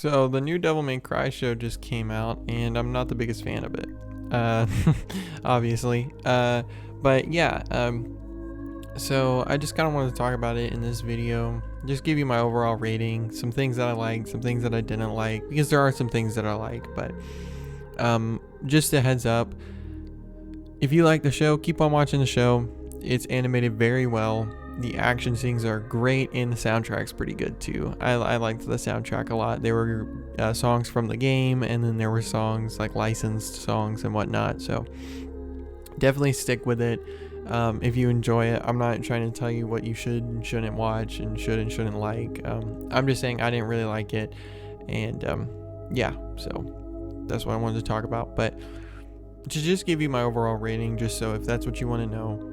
So the new Devil May Cry show just came out, and I'm not the biggest fan of it, obviously. But yeah, so I just kind of wanted to talk about it in this video, just give you my overall rating, some things that I liked, some things that I didn't like, because there are some things that I like, but just a heads up, if you like the show, keep on watching the show. It's animated very well. The action scenes are great, and the soundtrack's pretty good too. I liked the soundtrack a lot. There were songs from the game, and then there were songs like licensed songs and whatnot. So definitely stick with it if you enjoy it. I'm not trying to tell you what you should and shouldn't watch and should and shouldn't like. I'm just saying I didn't really like it, and yeah, so that's what I wanted to talk about. But to just give you my overall rating, just so if that's what you want to know,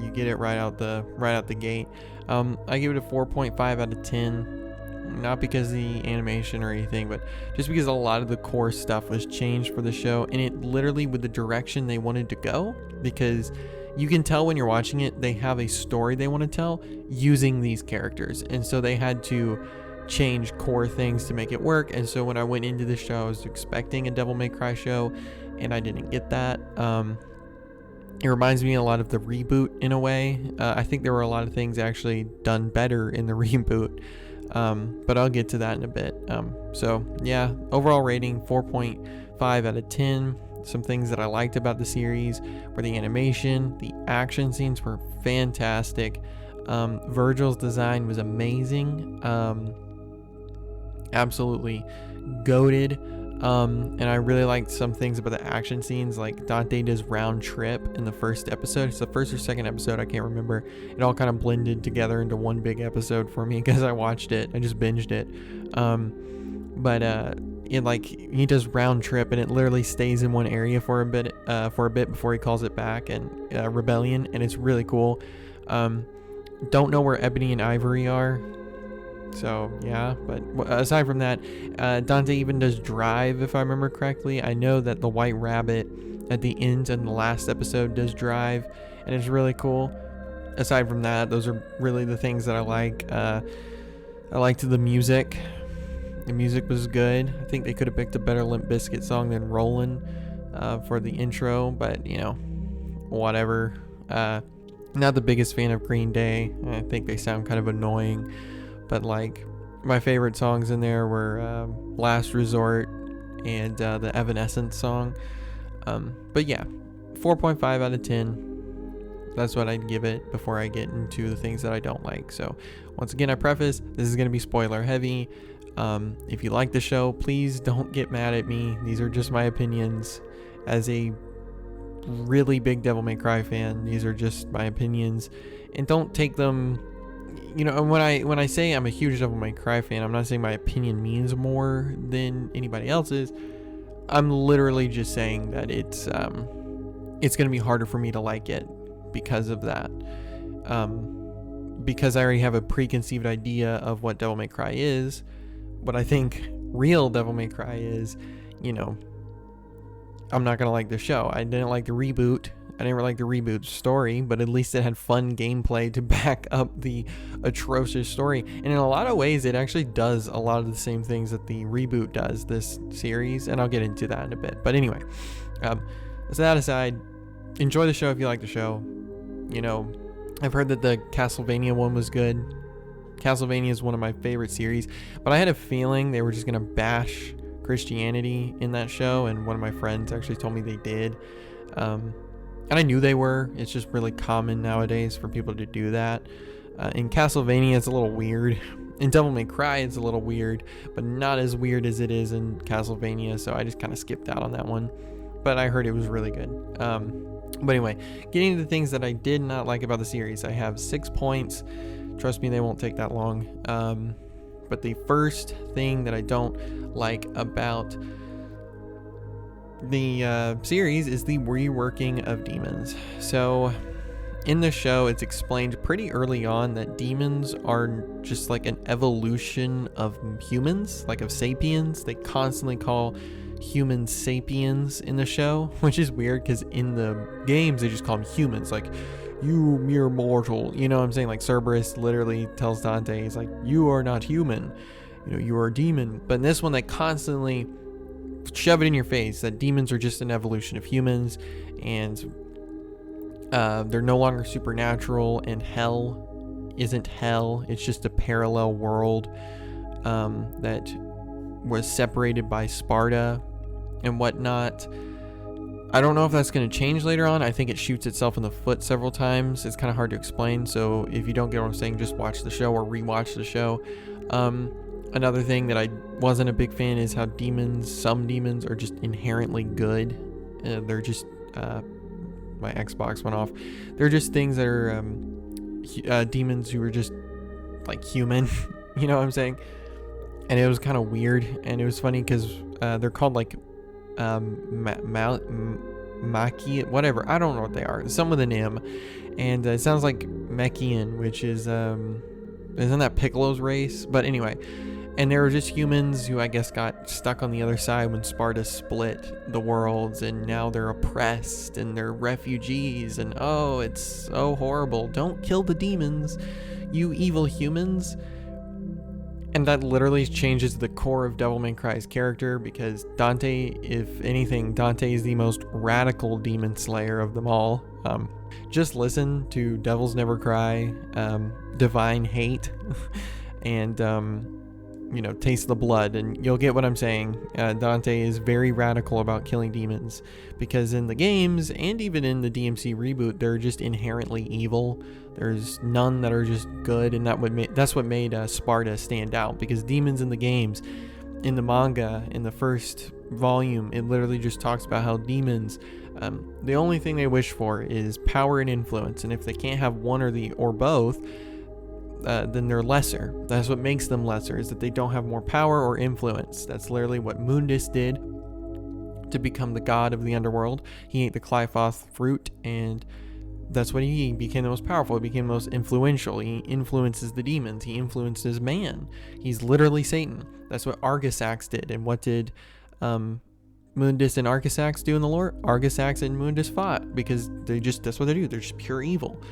you get it right out the gate. I give it a 4.5 out of 10, not because of the animation or anything, but just because a lot of the core stuff was changed for the show, and it literally with the direction they wanted to go, because you can tell when you're watching it, they have a story they want to tell using these characters, and so they had to change core things to make it work. And so when I went into the show, I was expecting a Devil May Cry show, and I didn't get that. It reminds me a lot of the reboot in a way. I think there were a lot of things actually done better in the reboot, but I'll get to that in a bit. So yeah, overall rating 4.5 out of 10. Some things that I liked about the series were the animation, the action scenes were fantastic. Vergil's design was amazing. Absolutely goated. And I really liked some things about the action scenes, like Dante does round trip in the first episode. It's the first or second episode, I can't remember. It all kind of blended together into one big episode for me because I watched it. I just binged it. But he does round trip, and it literally stays in one area for a bit before he calls it back, and Rebellion, and it's really cool. Don't know where Ebony and Ivory are. So yeah, but aside from that, Dante even does drive, if I remember correctly. I know that the White Rabbit at the end in the last episode does drive, and it's really cool. Aside from that, those are really the things that I like. I liked the music. The music was good. I think they could have picked a better Limp Bizkit song than Rollin' for the intro, but you know, whatever. Not the biggest fan of Green Day. I think they sound kind of annoying. But like my favorite songs in there were Last Resort and the Evanescence song. But yeah, 4.5 out of 10. That's what I'd give it before I get into the things that I don't like. So once again, I preface, this is going to be spoiler heavy. If you like the show, please don't get mad at me. These are just my opinions. As a really big Devil May Cry fan, these are just my opinions. And don't take them... You know, when I say I'm a huge Devil May Cry fan, I'm not saying my opinion means more than anybody else's. I'm literally just saying that it's going to be harder for me to like it because of that. Because I already have a preconceived idea of what Devil May Cry is. What I think real Devil May Cry is, you know, I'm not going to like the show. I didn't like the reboot. I didn't really like the reboot story, but at least it had fun gameplay to back up the atrocious story. And in a lot of ways, it actually does a lot of the same things that the reboot does, this series, and I'll get into that in a bit. But anyway, so that aside, enjoy the show if you like the show. You know, I've heard that the Castlevania one was good. Castlevania is one of my favorite series, but I had a feeling they were just going to bash Christianity in that show, and one of my friends actually told me they did. And I knew they were. It's just really common nowadays for people to do that. In Castlevania, it's a little weird. In Devil May Cry, it's a little weird, but not as weird as it is in Castlevania, so I just kind of skipped out on that one. But I heard it was really good. But anyway, getting into the things that I did not like about the series, I have 6 points. Trust me, they won't take that long. But the first thing that I don't like about the series is the reworking of demons. So in the show, it's explained pretty early on that demons are just like an evolution of humans, like of sapiens. They constantly call humans sapiens in the show, which is weird because in the games they just call them humans, like, you mere mortal, you know what I'm saying? Like Cerberus literally tells Dante, he's like, you are not human. you are a demon. But in this one, they constantly shove it in your face that demons are just an evolution of humans, and they're no longer supernatural, and hell isn't hell. It's just a parallel world that was separated by Sparta and whatnot. I don't know if that's going to change later on. I think it shoots itself in the foot several times. It's kind of hard to explain, so if you don't get what I'm saying, just watch the show or rewatch the show. Another thing that I wasn't a big fan is how some demons are just inherently good. They're just my Xbox went off. They're just things that are demons who are just like human. You know what I'm saying? And it was kind of weird, and it was funny because they're called like Maki, whatever. I don't know what they are. Some with an M, and it sounds like Mechian, which is isn't that Piccolo's race? But anyway, and they were just humans who I guess got stuck on the other side when Sparta split the worlds, and now they're oppressed and they're refugees, and oh, it's so horrible. Don't kill the demons, you evil humans. And that literally changes the core of Devil May Cry's character, because Dante, if anything, Dante is the most radical demon slayer of them all. Just listen to Devils Never Cry, Divine Hate, and Taste the Blood, and you'll get what I'm saying. Dante is very radical about killing demons, because in the games and even in the DMC reboot, they're just inherently evil. There's none that are just good, and that's what made Sparta stand out, because demons in the games, in the manga, in the first volume, it literally just talks about how demons, the only thing they wish for is power and influence, and if they can't have one or both, then they're lesser. That's what makes them lesser, is that they don't have more power or influence. That's literally what Mundus did to become the god of the underworld. He ate the Qliphoth fruit, and that's what he became the most powerful. He became the most influential. He influences the demons. He influences man. He's literally Satan. That's what Argisax did. And what did Mundus and Argisax do in the lore? Argisax and Mundus fought, because that's what they do. They're just pure evil.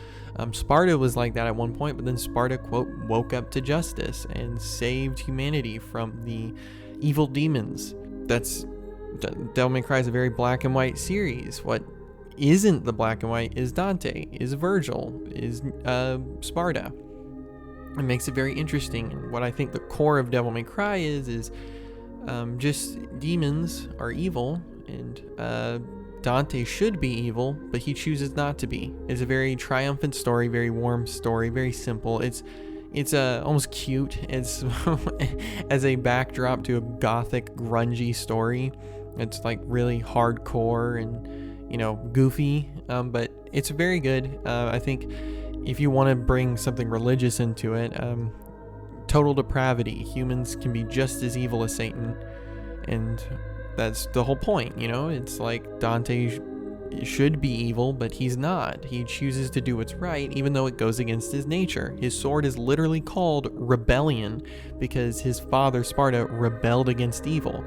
Sparta was like that at one point, but then Sparta, quote, woke up to justice and saved humanity from the evil demons. Devil May Cry is a very black and white series. What isn't the black and white is Dante, is Vergil, is Sparta. It makes it very interesting. And what I think the core of Devil May Cry is just demons are evil, and Dante should be evil, but he chooses not to be. It's a very triumphant story, very warm story, very simple. It's almost cute. It's as a backdrop to a gothic, grungy story. It's like really hardcore and goofy, but it's very good. I think if you want to bring something religious into it, total depravity. Humans can be just as evil as Satan, and that's the whole point. It's like Dante should be evil, but he's not. He chooses to do what's right, even though it goes against his nature. His sword is literally called Rebellion, because his father Sparta rebelled against evil.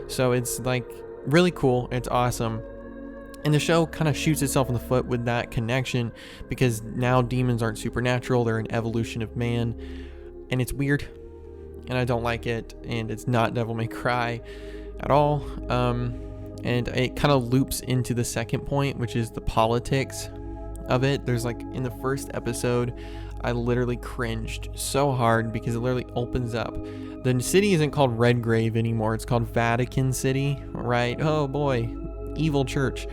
So it's like really cool. It's awesome. And the show kind of shoots itself in the foot with that connection, because now demons aren't supernatural. They're an evolution of man, and it's weird, and I don't like it, and it's not Devil May Cry at all. And it kind of loops into the second point, which is the politics of it. There's like in the first episode, I literally cringed so hard, because it literally opens up. The city isn't called Redgrave anymore. It's called Vatican City, right? Oh boy, evil church.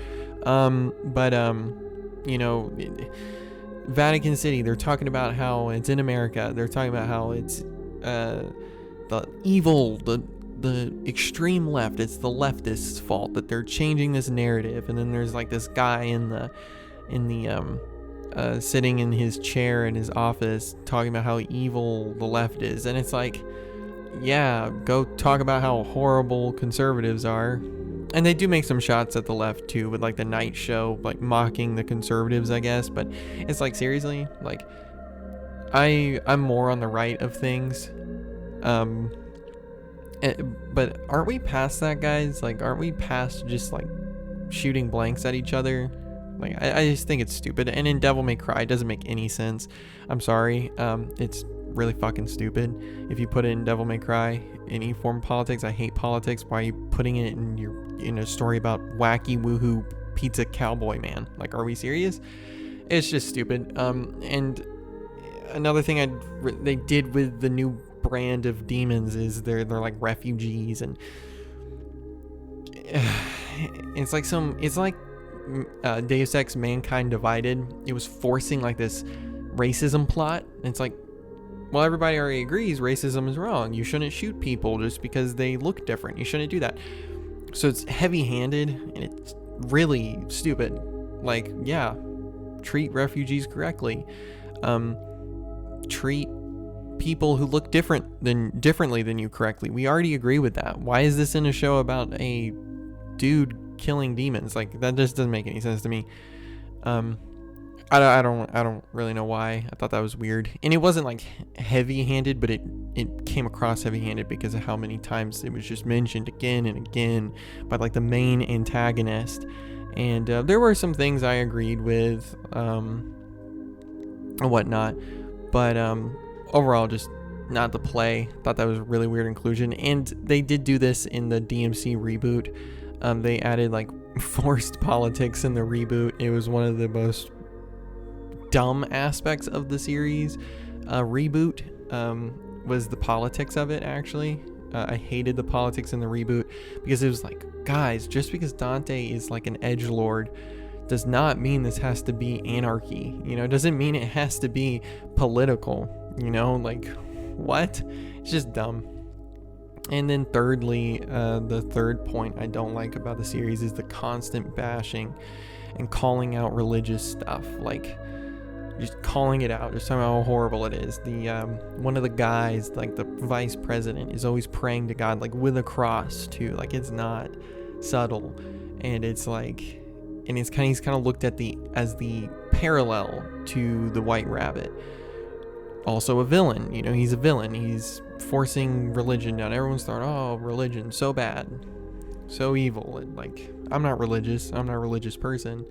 Vatican City, they're talking about how it's in America. They're talking about how it's the evil, the extreme left. It's the leftists' fault that they're changing this narrative. And then there's like this guy in the sitting in his chair in his office talking about how evil the left is, and it's like, yeah, go talk about how horrible conservatives are. And they do make some shots at the left too, with like the night show, like mocking the conservatives, I guess. But it's like, seriously, like I'm more on the right of things. But aren't we past that, guys? Like, aren't we past just like shooting blanks at each other? Like, I just think it's stupid. And in Devil May Cry, it doesn't make any sense. I'm sorry. It's really fucking stupid. If you put it in Devil May Cry, any form of politics, I hate politics. Why are you putting it in a story about wacky woohoo pizza cowboy man? Like, are we serious? It's just stupid. And another thing they did with the new brand of demons is they're like refugees, and it's like Deus Ex Mankind Divided. It was forcing like this racism plot. It's like, well, everybody already agrees racism is wrong. You shouldn't shoot people just because they look different. You shouldn't do that. So it's heavy-handed and it's really stupid. Like, yeah, treat refugees correctly. Treat people who look differently than you correctly. We already agree with that. Why is this in a show about a dude killing demons? Like, that just doesn't make any sense to me. I don't really know why. I thought that was weird. And it wasn't like heavy-handed, but it came across heavy-handed because of how many times it was just mentioned again and again by like the main antagonist. And there were some things I agreed with and whatnot, but overall, just not the play. Thought that was a really weird inclusion. And they did do this in the DMC reboot. They added like forced politics in the reboot. It was one of the most dumb aspects of the series. Reboot was the politics of it, actually. I hated the politics in the reboot because it was like, guys, just because Dante is like an edgelord does not mean this has to be anarchy. You know, doesn't mean it has to be political. You know, like, what? It's just dumb. And then thirdly, the third point I don't like about the series is the constant bashing and calling out religious stuff. Like, just calling it out, just how horrible it is. The one of the guys, like the vice president, is always praying to God, like with a cross too. Like, it's not subtle, and it's like, and he's kind of looked at as the parallel to the White Rabbit. Also a villain, you know, he's a villain. He's forcing religion down everyone's throat. Oh, religion, so bad, so evil. And like, I'm not religious. I'm not a religious person,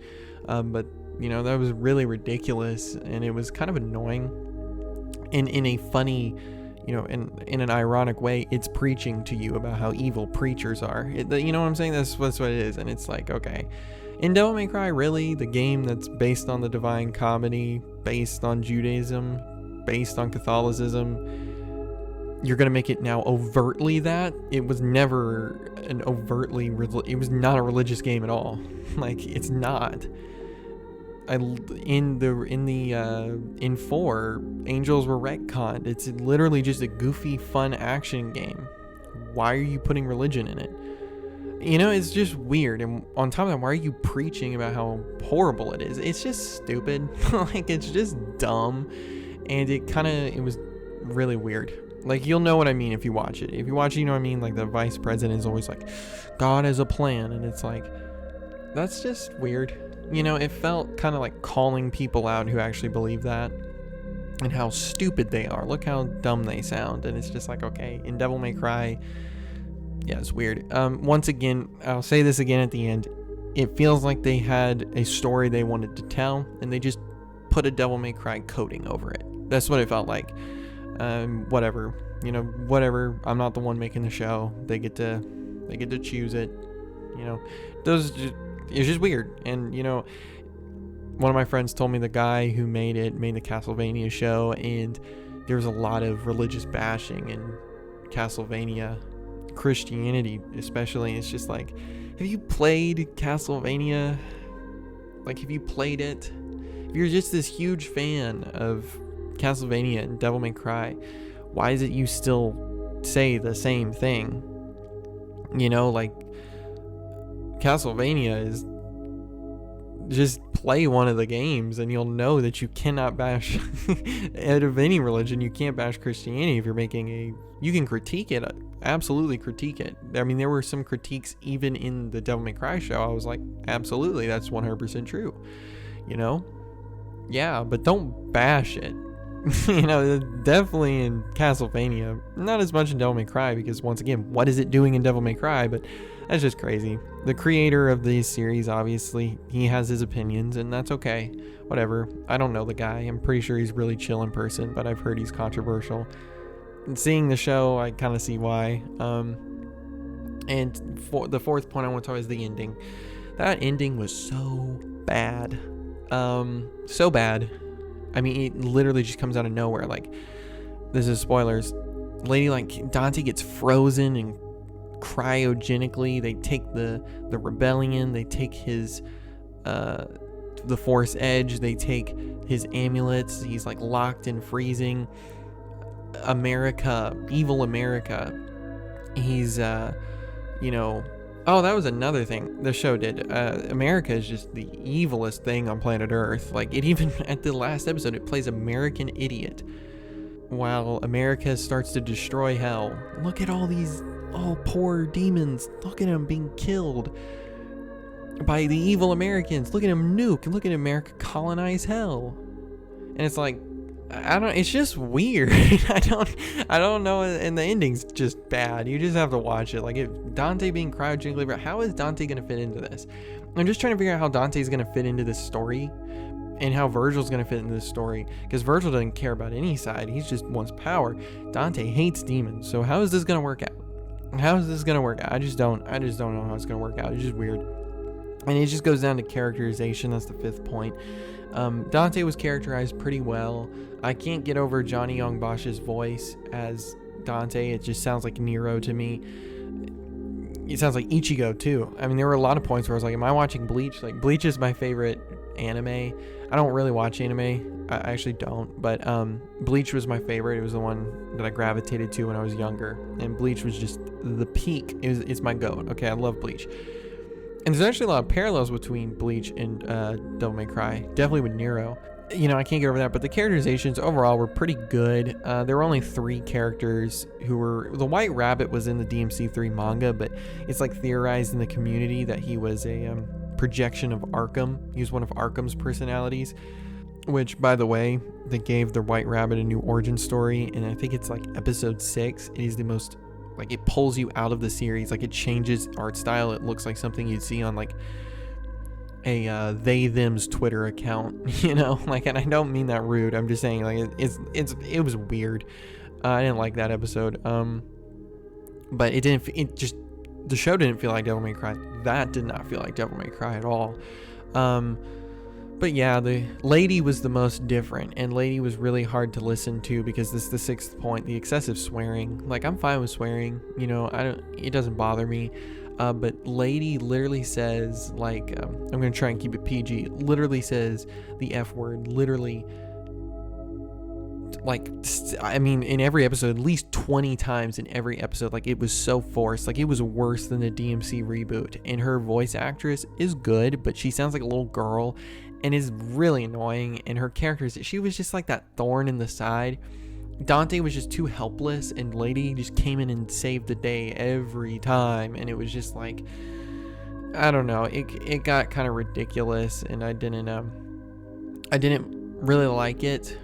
but you know, that was really ridiculous, and it was kind of annoying. In a funny, you know, in an ironic way, it's preaching to you about how evil preachers are. You know what I'm saying? That's what it is. And it's like, okay, in Devil May Cry, really, the game that's based on the Divine Comedy, based on Judaism, based on Catholicism, you're gonna make it now overtly that? It was never an overtly, it was not a religious game at all. Like, it's not. In 4, angels were retconned. It's literally just a goofy, fun action game. Why are you putting religion in it? You know, it's just weird. And on top of that, why are you preaching about how horrible it is? It's just stupid. Like, it's just dumb. And it was really weird. Like, you'll know what I mean if you watch it. If you watch it, you know what I mean? Like, the vice president is always like, God has a plan. And it's like, that's just weird. You know, it felt kind of like calling people out who actually believe that and how stupid they are. Look how dumb they sound. And it's just like, okay, in Devil May Cry, yeah, it's weird. Once again, I'll say this again at the end. It feels like they had a story they wanted to tell, and they just put a Devil May Cry coating over it. That's what it felt like. Whatever. You know, whatever. I'm not the one making the show. They get to choose it. You know, it's just weird. And, you know, one of my friends told me the guy who made the Castlevania show, and there's a lot of religious bashing in Castlevania, Christianity especially. It's just like, have you played Castlevania? Like, have you played it? If you're just this huge fan of Castlevania and Devil May Cry, why is it you still say the same thing? You know, like, Castlevania is, just play one of the games and you'll know that you cannot bash out of any religion. You can't bash Christianity if you're making you can critique it, absolutely critique it. I mean, there were some critiques even in the Devil May Cry show. I was like, absolutely, that's 100% true, you know? Yeah, but don't bash it. Definitely in Castlevania. Not as much in Devil May Cry, because once again, what is it doing in Devil May Cry? But that's just crazy. The creator of these series, obviously, he has his opinions, and that's okay. Whatever. I don't know the guy. I'm pretty sure he's really chill in person, but I've heard he's controversial. And seeing the show, I kind of see why. And for the fourth point I want to talk about is the ending. That ending was so bad. So bad. I mean, it literally just comes out of nowhere. Like, this is spoilers. Lady, like, Dante gets frozen and cryogenically. They take the rebellion. They take his, the Force Edge. They take his amulets. He's, like, locked in freezing. America, evil America. He's, oh, that was another thing the show did. America is just the evilest thing on planet Earth. Like, it even, at the last episode, it plays American Idiot while America starts to destroy hell. Look at all these, poor demons. Look at them being killed by the evil Americans. Look at them nuke. Look at America colonize hell. And it's like, it's just weird. I don't know, and the ending's just bad. You just have to watch it. Like, if Dante being cryogenically, how is Dante going to fit into this? I'm just trying to figure out how Dante's going to fit into this story and how Vergil's going to fit into this story, because Vergil doesn't care about any side. He just wants power. Dante hates demons. So how is this going to work out? How is this going to work out? I just don't know how it's going to work out. It's just weird. And it just goes down to characterization. That's the fifth point. Dante was characterized pretty well. I can't get over Johnny Young Bosch's voice as Dante. It just sounds like Nero to me. It sounds like Ichigo too. I mean, there were a lot of points where I was like, am I watching Bleach? Like, Bleach is my favorite anime. I don't really watch anime. I actually don't. But Bleach was my favorite. It was the one that I gravitated to when I was younger. And Bleach was just the peak. It's my goat. Okay, I love Bleach. And there's actually a lot of parallels between Bleach and Devil May Cry. Definitely with Nero. I can't get over that. But the characterizations overall were pretty good. There were only 3 characters who were... The White Rabbit was in the DMC3 manga, but it's like theorized in the community that he was a projection of Arkham. He was one of Arkham's personalities. Which, by the way, they gave the White Rabbit a new origin story. And I think it's like episode 6. It is the most... Like, it pulls you out of the series. Like, it changes art style. It looks like something you'd see on, like, a they-them's Twitter account, Like, and I don't mean that rude. I'm just saying, like, it was weird. I didn't like that episode. But the show didn't feel like Devil May Cry. That did not feel like Devil May Cry at all. But yeah, the Lady was the most different, and Lady was really hard to listen to because this is the 6th point, the excessive swearing. Like, I'm fine with swearing, it doesn't bother me. But Lady literally says, like, I'm going to try and keep it PG, literally says the F word, literally, like, I mean, in every episode, at least 20 times in every episode. Like, it was so forced. Like, it was worse than the DMC reboot. And her voice actress is good, but she sounds like a little girl and is really annoying. And her character, she was just like that thorn in the side. Dante was just too helpless, and Lady just came in and saved the day every time. And it was just like, I don't know, it got kind of ridiculous, and I didn't really like it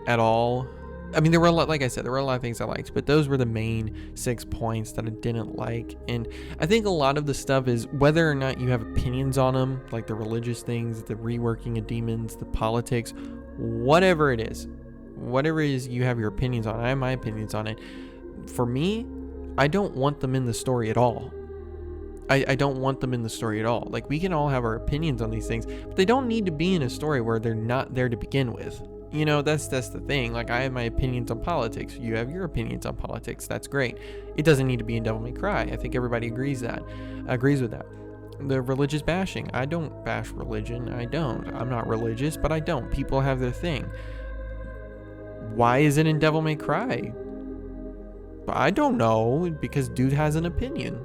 at all. I mean, there were a lot, like I said, there were a lot of things I liked, but those were the main 6 points that I didn't like. And I think a lot of the stuff is whether or not you have opinions on them, like the religious things, the reworking of demons, the politics, whatever it is you have your opinions on. I have my opinions on it. For me, I don't want them in the story at all. I don't want them in the story at all. Like, we can all have our opinions on these things, but they don't need to be in a story where they're not there to begin with. That's the thing. Like, I have my opinions on politics. You have your opinions on politics. That's great. It doesn't need to be in Devil May Cry. I think everybody agrees with that. The religious bashing. I don't bash religion. I'm not religious, but I don't. People have their thing. Why is it in Devil May Cry? I don't know, because dude has an opinion.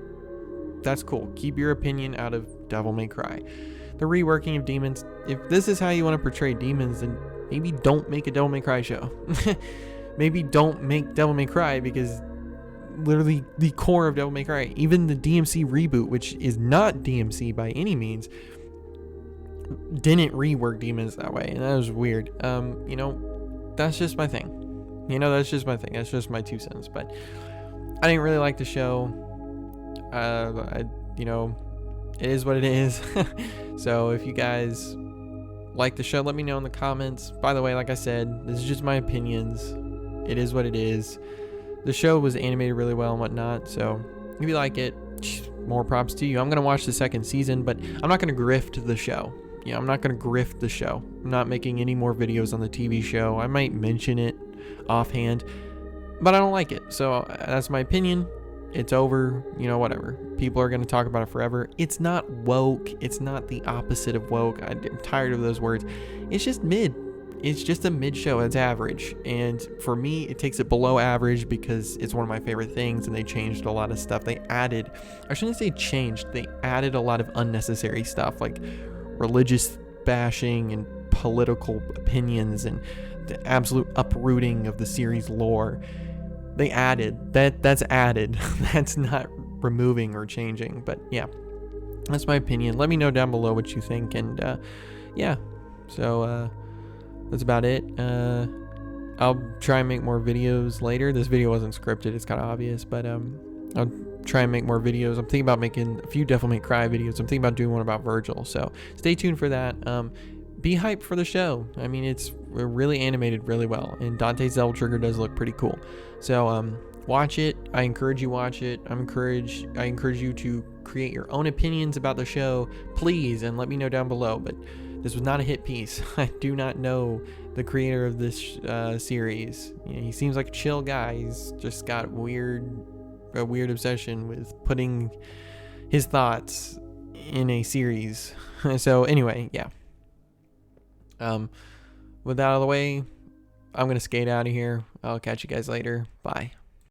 That's cool. Keep your opinion out of Devil May Cry. The reworking of demons. If this is how you want to portray demons, then maybe don't make a Devil May Cry show. Maybe don't make Devil May Cry, because literally the core of Devil May Cry, even the DMC reboot, which is not DMC by any means, didn't rework demons that way, and that was weird. that's just my thing. That's just my thing. That's just my 2 cents. But I didn't really like the show. It is what it is. So if you guys like the show, let me know in the comments. By the way, like I said, this is just my opinions. It is what it is. The show was animated really well and whatnot. So if you like it, more props to you. I'm going to watch the 2nd season, but I'm not going to grift the show. I'm not going to grift the show. I'm not making any more videos on the TV show. I might mention it offhand, but I don't like it. So that's my opinion. It's over. Whatever. People are going to talk about it forever. It's not woke. It's not the opposite of woke. I'm tired of those words. It's just mid. It's just a mid show. It's average. And for me, it takes it below average because it's one of my favorite things, and they changed a lot of stuff. They added, I shouldn't say changed, they added a lot of unnecessary stuff like religious bashing and political opinions and the absolute uprooting of the series lore. They added that's added. That's not removing or changing. But yeah, that's my opinion. Let me know down below what you think. And yeah, so that's about it. I'll try and make more videos later. This video wasn't scripted, it's kind of obvious, but I'll try and make more videos. I'm thinking about making a few Devil May Cry videos. I'm thinking about doing one about Vergil, so stay tuned for that. Be hyped for the show. I mean, it's really animated really well, and Dante's Devil Trigger does look pretty cool. So watch it. I encourage you watch it. I encourage you to create your own opinions about the show, please, and let me know down below. But this was not a hit piece. I do not know the creator of this series. He seems like a chill guy. He's just got a weird obsession with putting his thoughts in a series. So anyway, yeah. With that out of the way, I'm gonna skate out of here. I'll catch you guys later. Bye.